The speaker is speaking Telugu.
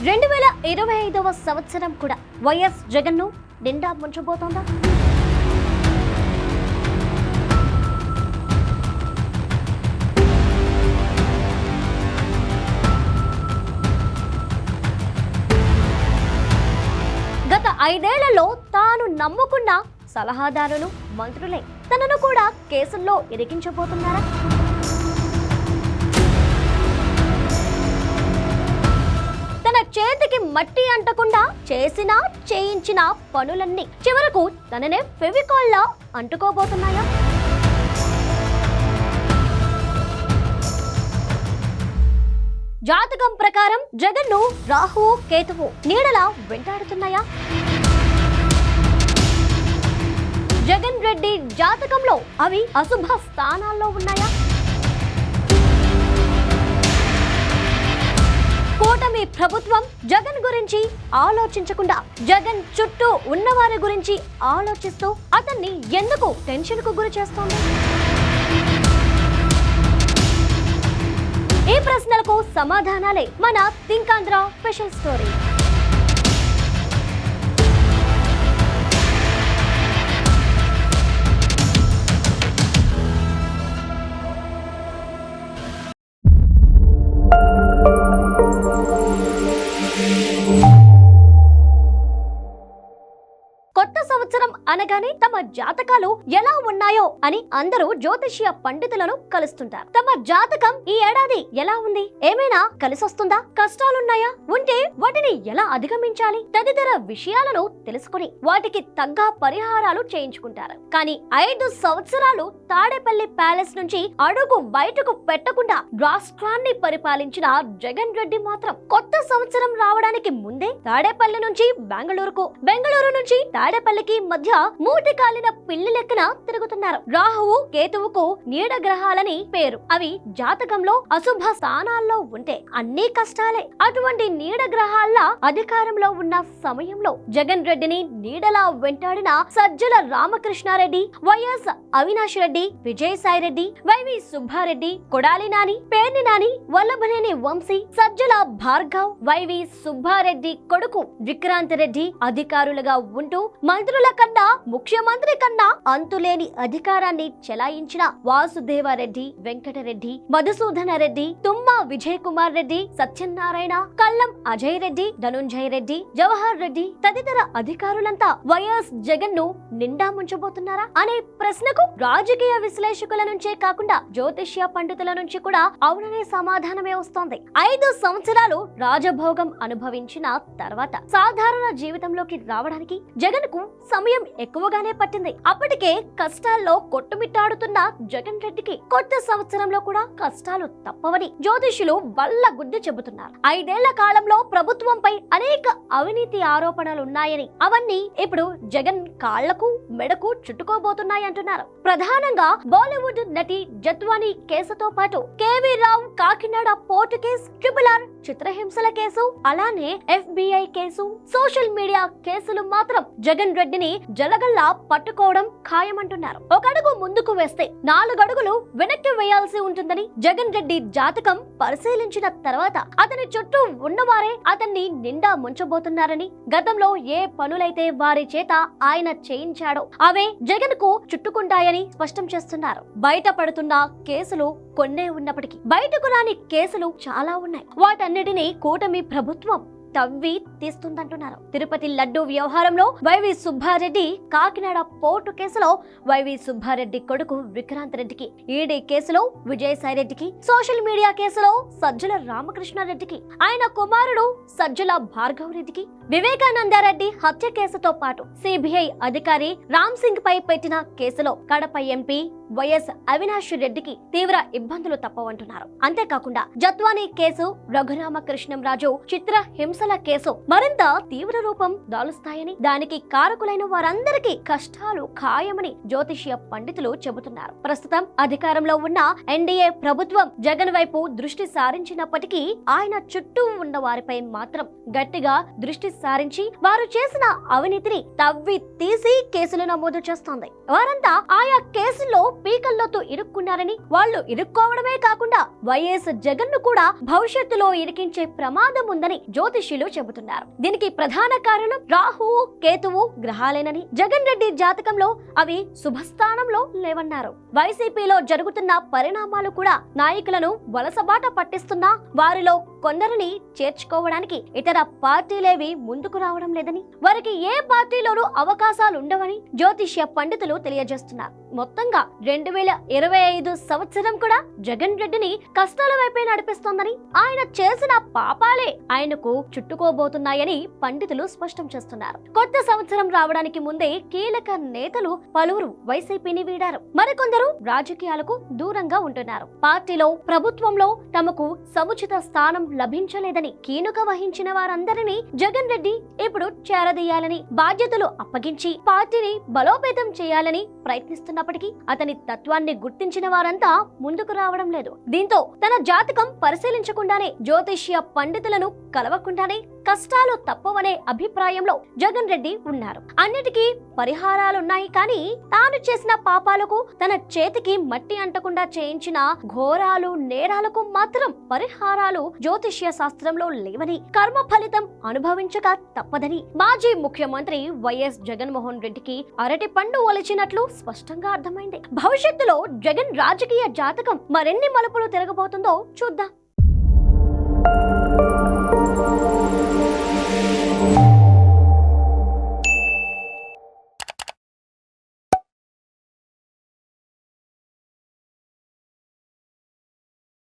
2025వ సంవత్సరం కూడా వైఎస్ జగన్ను నిండా ముంచబోతోందా? గత 5 ఏళ్లలో తాను నమ్ముకున్న సలహాదారులు, మంత్రులే తనను కూడా కేసుల్లో ఇరికించబోతున్నారా? తన చేతికి మట్టి అంటకుండా చేయించిన పనులన్నీ చివరకు తననే ఫెవికాల్లా అంటుకోబోతున్నాయా? జాతకం ప్రకారం జగన్ను రాహువు, కేతువు నీడలా వెంటాడుతున్నాయా? జగన్ రెడ్డి జాతకంలో అవి అశుభ స్థానాల్లో ఉన్నాయా? కూటమి ప్రభుత్వం జగన్ గురించి ఆలోచించకుండా జగన్ చుట్టూ ఉన్నవారి గురించి ఆలోచిస్తూ అతన్ని ఎందుకు టెన్షన్ కు గురి చేస్తోంది? ఈ ప్రశ్నలకు సమాధానాలే మన థింక్ ఆంధ్ర స్పెషల్ స్టోరీ. కొత్త సంవత్సరం అనగానే తమ జాతకాలు ఎలా ఉన్నాయో అని అందరూ జ్యోతిష్య పండితులను కలుస్తుంటారు. తమ జాతకం ఈ ఏడాది ఎలా ఉంది, ఏమైనా కలిసొస్తుందా, కష్టాలున్నాయా, ఉంటే వాటిని ఎలా అధిగమించాలి తదితర విషయాలను తెలుసుకుని వాటికి తగ్గ పరిహారాలు చేయించుకుంటారు. కానీ 5 సంవత్సరాలు తాడేపల్లి ప్యాలెస్ నుంచి అడుగు బయటకు పెట్టకుండా రాష్ట్రాన్ని పరిపాలించిన జగన్ రెడ్డి మాత్రం కొత్త సంవత్సరం రావడానికి ముందే తాడేపల్లి నుంచి బెంగళూరు నుంచి తాడేపల్లికి మధ్య మూటి కాలిన పిల్లి లెక్కన తిరుగుతున్నారు. రాహువు, కేతువుకు నీడ గ్రహాలని పేరు. అవి జాతకంలో అశుభ స్థానాల్లో ఉంటే అన్ని కష్టాలే. అటువంటి నీడ గ్రహాల అధికారంలో ఉన్న సమయంలో జగన్ రెడ్డిని నీడలా వెంటాడిన Sajjala Ramakrishna Reddy, YS Avinash Reddy, Vijayasai Reddy, YV Subba Reddy, Kodali Nani, Perni Nani, Vallabhaneni Vamsi, Sajjala Bhargav, YV Subba Reddy కొడుకు విక్రాంత్ రెడ్డి అధికారులుగా ఉంటూ మంత్రుల కన్నా, ముఖ్యమంత్రి కన్నా అంతులేని అధికారాన్ని చెలాయించిన వాసుదేవారెడ్డి, వెంకటరెడ్డి, మధుసూదన రెడ్డి, తుమ్మా విజయ్ కుమార్ రెడ్డి, సత్యనారాయణ, కల్లం అజయ్ రెడ్డి, ధనుంజయ రెడ్డి, జవహర్ రెడ్డి తదితర అధికారులంతా వైఎస్ జగన్ ను నిండా ముంచబోతున్నారా అనే ప్రశ్నకు రాజకీయ విశ్లేషకుల నుంచే కాకుండా జ్యోతిష్య పండితుల నుంచి కూడా అవుననే సమాధానమే వస్తోంది. 5 సంవత్సరాలు రాజభోగం అనుభవించిన తర్వాత సాధారణ జీవితంలోకి రావడానికి జగన్ కు సమయం ఎక్కువగానే పట్టింది. అప్పటికే కష్టాల్లో కొట్టుమిట్టాడుతున్న జగన్ రెడ్డికి కొత్త సంవత్సరంలో కూడా కష్టాలు తప్పవని జ్యోతిష్యులు వల్ల గుద్ది చెబుతున్నారు. 5 ఏళ్ల కాలంలో ప్రభుత్వంపై అనేక అవినీతి ఆరోపణలున్నాయని, అవన్నీ ఇప్పుడు జగన్ కాళ్లకు, మెడకు చుట్టుకోబోతున్నాయంటున్నారు. ప్రధానంగా బాలీవుడ్ నటి జత్వానీ కేసుతో పాటు KV Rao Kakinada port case, RRR చిత్రహింసల కేసు, అలానే FBI కేసు, సోషల్ మీడియా కేసులు మాత్రం జగన్ రెడ్డిని జలగల్లా పట్టుకోవడం ఖాయమంటున్నారు. ఒక అడుగు ముందుకు వేస్తే 4 అడుగులు వెనక్కి వేయాల్సి ఉంటుందని జగన్ రెడ్డి జాతకం పరిశీలించిన తర్వాత అతని చుట్టూ ఉన్నవారే అతన్ని నిండా ముంచబోతున్నారని, గతంలో ఏ పనులైతే వారి చేత ఆయన చేయించాడో అవే జగన్ కు చుట్టుకుంటాయని స్పష్టం చేస్తున్నారు. బయటపడుతున్న కేసులు కొన్నే ఉన్నప్పటికీ బయటకు రాని కేసులు చాలా ఉన్నాయి. వాటన్నిటినీ కూటమి ప్రభుత్వం తవ్వి తీస్తుందంటున్నారు. తిరుపతి లడ్డు వ్యవహారంలో వైవి సుబ్బారెడ్డి, కాకినాడ పోర్టు కేసులో వైవి సుబ్బారెడ్డి కొడుకు విక్రాంత్ రెడ్డికి, ఈడీ కేసులో విజయసాయి రెడ్డికి, సోషల్ మీడియా కేసులో సజ్జల రామకృష్ణారెడ్డికి, ఆయన కుమారుడు సజ్జల భార్గవ్ రెడ్డికి, వివేకానందరెడ్డి హత్య కేసుతో పాటు సిబిఐ అధికారి రామ్ సింగ్ పై పెట్టిన కేసులో కడప ఎంపీ వైఎస్ అవినాష్ రెడ్డికి తీవ్ర ఇబ్బందులు తప్పవంటున్నారు. అంతేకాకుండా జత్వానీ కేసు, రఘురామకృష్ణంరాజు చిత్ర హింసల కేసు మరింత తీవ్ర రూపం దాలుస్తాయని, దానికి కారకులైన వారందరికీ కష్టాలు ఖాయమని జ్యోతిష్య పండితులు చెబుతున్నారు. ప్రస్తుతం అధికారంలో ఉన్న ఎన్డీఏ ప్రభుత్వం జగన్ వైపు దృష్టి సారించినప్పటికీ ఆయన చుట్టూ ఉన్న వారిపై మాత్రం గట్టిగా దృష్టి సారించి వారు చేసిన అవినీతిని తవ్వి తీసి కేసులు నమోదు చేస్తోంది. వారంతా ఆయా కేసుల్లో పీకల్లోతూ ఇరుక్కున్నారని, వాళ్ళు ఇరుక్కోవడమే కాకుండా వైఎస్ జగన్ ను కూడా భవిష్యత్తులో ఇరికించే ప్రమాదం ఉందని జ్యోతిష్యులు చెబుతున్నారు. దీనికి ప్రధాన కారణం రాహు కేతువు గ్రహాలేనని, జగన్ రెడ్డి జాతకంలో అవి శుభస్థానంలో లేవన్నారు. వైసీపీలో జరుగుతున్న పరిణామాలు కూడా నాయకులను వలసబాట పట్టిస్తున్నా వారిలో కొందరిని చేర్చుకోవడానికి ఇతర పార్టీలేవి ముందుకు రావడం లేదని, వారికి ఏ పార్టీలోనూ అవకాశాలుండవని జ్యోతిష్య పండితులు తెలియజేస్తున్నారు. మొత్తంగా 2025 సంవత్సరం కూడా జగన్ రెడ్డిని కష్టాల వైపే నడిపిస్తోందని, ఆయన చేసిన పాపాలే ఆయనకు చుట్టుకోబోతున్నాయని పండితులు స్పష్టం చేస్తున్నారు. కొత్త సంవత్సరం రావడానికి ముందే కీలక నేతలు పలువురు వైసీపీని వీడారు. మరికొందరు రాజకీయాలకు దూరంగా ఉంటున్నారు. పార్టీలో ప్రభుత్వంలో తమకు సముచిత స్థానం లభించలేదని కీనుక వహించిన వారందరినీ జగన్ రెడ్డి ఇప్పుడు చేరదీయాలని, బాధ్యతలు అప్పగించి పార్టీని బలోపేతం చేయాలని ప్రయత్నిస్తున్నప్పటికీ అతని తత్వాన్ని గుర్తించిన వారంతా ముందుకు రావడం లేదు. దీంతో తన జాతకం పరిశీలించకుండానే, జ్యోతిష్య పండితులను కలవకుండానే కష్టాలు తప్పవనే అభిప్రాయంలో జగన్ రెడ్డి ఉన్నారు. అన్నిటికీ పరిహారాలున్నాయి, కానీ తాను చేసిన పాపాలకు, తన చేతికి మట్టి అంటకుండా చేయించిన ఘోరాలు నేరాలకు మాత్రం పరిహారాలు జ్యోతిష్య శాస్త్రంలో లేవని, కర్మ ఫలితం అనుభవించక తప్పదని మాజీ ముఖ్యమంత్రి వైఎస్ జగన్మోహన్ రెడ్డికి అరటి పండు ఒలిచినట్లు స్పష్టంగా అర్థమైంది. భవిష్యత్తులో జగన్ రాజకీయ జాతకం మరెన్ని మలుపులు తిరగబోతుందో చూద్దాం.